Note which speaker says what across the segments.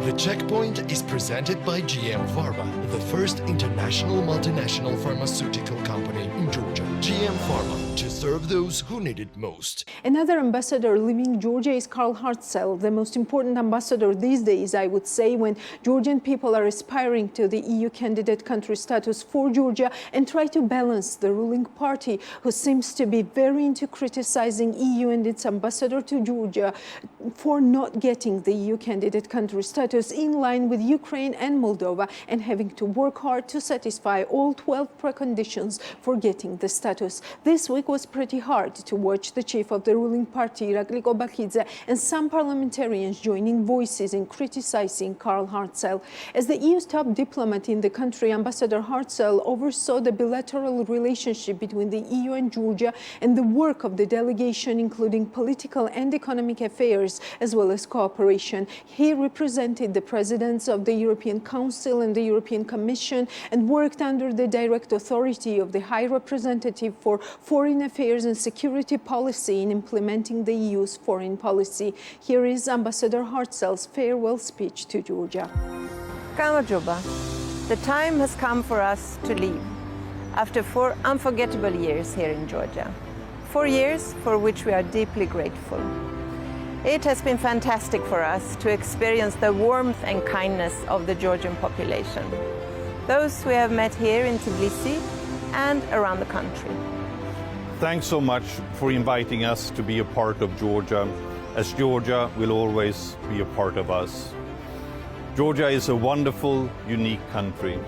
Speaker 1: The Checkpoint is presented by GM Pharma, the first international multinational pharmaceutical company in Georgia. GM Pharma, to serve those who need it most.
Speaker 2: Another ambassador leaving Georgia is Carl Hartzel, the most important ambassador these days, I would say, when Georgian people are aspiring to the EU candidate country status for Georgia and try to balance the ruling party, who seems to be very into criticizing EU and its ambassador to Georgia for not getting the EU candidate country status in line with Ukraine and Moldova and having to work hard to satisfy all 12 preconditions for getting the status. This week was pretty hard to watch the chief of the ruling party, Irakli Kobakhidze, and some parliamentarians joining voices in criticizing Carl Hartzel. As the EU's top diplomat in the country, Ambassador Hartzell oversaw the bilateral relationship between the EU and Georgia and the work of the delegation, including political and economic affairs, as well as cooperation. He represented the presidents of the European Council and the European Commission and worked under the direct authority of the High Representative for Foreign Affairs and Security Policy in implementing the EU's foreign policy. Here is Ambassador Hartzell's farewell speech to Georgia.
Speaker 3: Kamajuba, the time has come for us to leave after 4 unforgettable years here in Georgia. 4 years for which we are deeply grateful. It has been fantastic for us to experience the warmth and kindness of the Georgian population, those we have met here in Tbilisi and around the country.
Speaker 4: Thanks so much for inviting us to be a part of Georgia, as Georgia will always be a part of us. Georgia is a wonderful, unique country.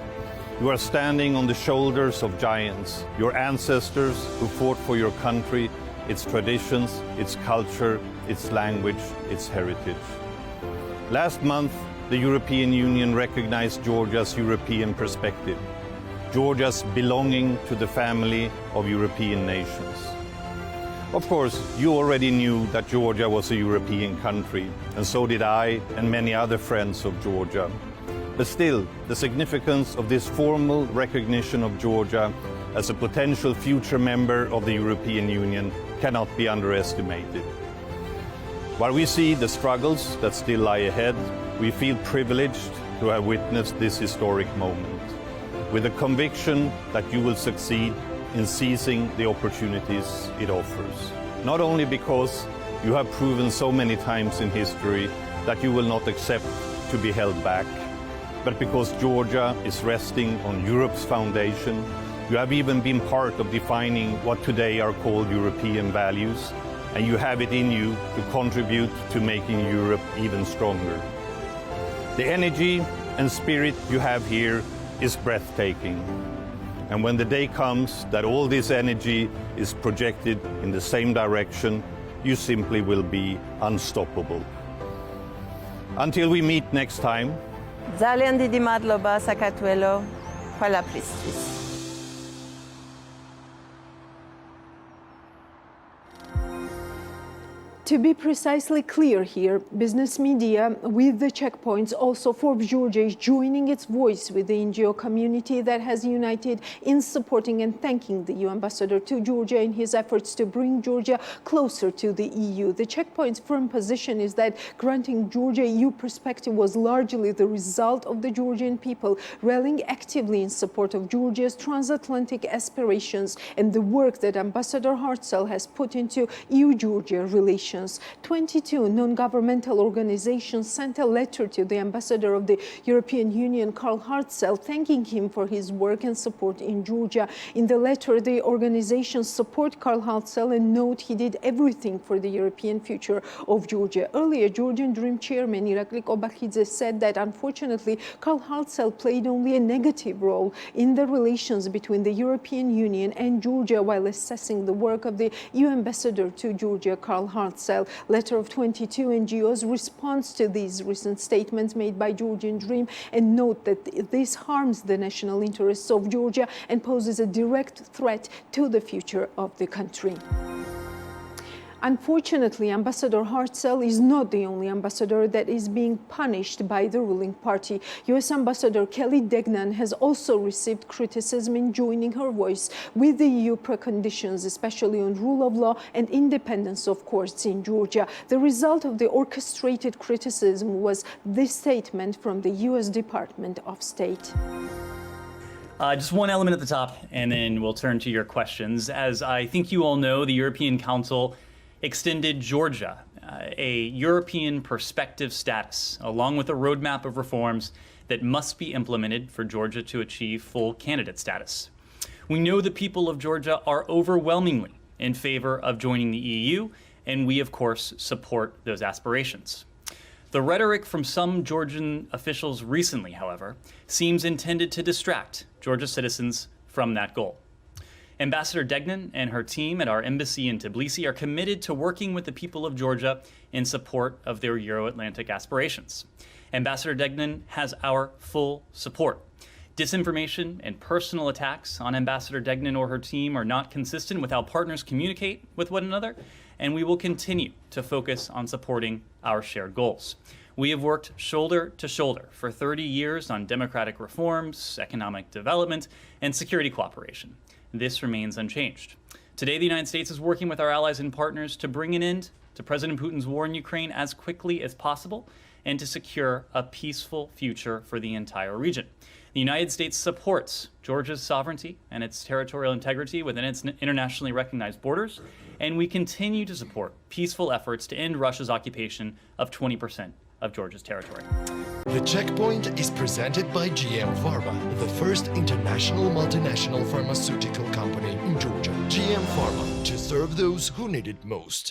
Speaker 4: You are standing on the shoulders of giants, your ancestors who fought for your country, its traditions, its culture, its language, its heritage. Last month, the European Union recognized Georgia's European perspective, Georgia's belonging to the family of European nations. Of course, you already knew that Georgia was a European country, and so did I and many other friends of Georgia. But still, the significance of this formal recognition of Georgia as a potential future member of the European Union cannot be underestimated. While we see the struggles that still lie ahead, we feel privileged to have witnessed this historic moment, with the conviction that you will succeed in seizing the opportunities it offers. Not only because you have proven so many times in history that you will not accept to be held back, but because Georgia is resting on Europe's foundation. You have even been part of defining what today are called European values, and you have it in you to contribute to making Europe even stronger. The energy and spirit you have here is breathtaking. And when the day comes that all this energy is projected in the same direction, you simply will be unstoppable. Until we meet next time.
Speaker 3: Zalian didi madloba sakatuelo, hvala pristis.
Speaker 2: To be precisely clear here, business media with the checkpoints, also Forbes Georgia, is joining its voice with the NGO community that has united in supporting and thanking the EU ambassador to Georgia in his efforts to bring Georgia closer to the EU. The checkpoint's firm position is that granting Georgia EU perspective was largely the result of the Georgian people rallying actively in support of Georgia's transatlantic aspirations and the work that Ambassador Hartzell has put into EU-Georgia relations. 22 non-governmental organizations sent a letter to the ambassador of the European Union, Carl Hartzel, thanking him for his work and support in Georgia. In the letter, the organizations support Carl Hartzel and note he did everything for the European future of Georgia. Earlier, Georgian Dream chairman Irakli Kobakhidze said that unfortunately, Carl Hartzel played only a negative role in the relations between the European Union and Georgia while assessing the work of the EU ambassador to Georgia, Carl Hartzel. Letter of 22 NGOs responds to these recent statements made by Georgian Dream and note that this harms the national interests of Georgia and poses a direct threat to the future of the country. Unfortunately, Ambassador Hartzell is not the only ambassador that is being punished by the ruling party. US Ambassador Kelly Degnan has also received criticism in joining her voice with the EU preconditions, especially on rule of law and independence of courts in Georgia. The result of the orchestrated criticism was this statement from the US Department of State.
Speaker 5: Just one element at the top, and then we'll turn to your questions. As I think you all know, the European Council extended Georgia a European perspective status, along with a roadmap of reforms that must be implemented for Georgia to achieve full candidate status. We know the people of Georgia are overwhelmingly in favor of joining the EU, and we, of course, support those aspirations. The rhetoric from some Georgian officials recently, however, seems intended to distract Georgia citizens from that goal. Ambassador Degnan and her team at our embassy in Tbilisi are committed to working with the people of Georgia in support of their Euro-Atlantic aspirations. Ambassador Degnan has our full support. Disinformation and personal attacks on Ambassador Degnan or her team are not consistent with how partners communicate with one another, and we will continue to focus on supporting our shared goals. We have worked shoulder to shoulder for 30 years on democratic reforms, economic development, and security cooperation. This remains unchanged. Today, the United States is working with our allies and partners to bring an end to President Putin's war in Ukraine as quickly as possible and to secure a peaceful future for the entire region. The United States supports Georgia's sovereignty and its territorial integrity within its internationally recognized borders, and we continue to support peaceful efforts to end Russia's occupation of 20% of Georgia's territory.
Speaker 1: The Checkpoint is presented by GM Pharma, the first international multinational pharmaceutical company in Georgia. GM Pharma, to serve those who need it most.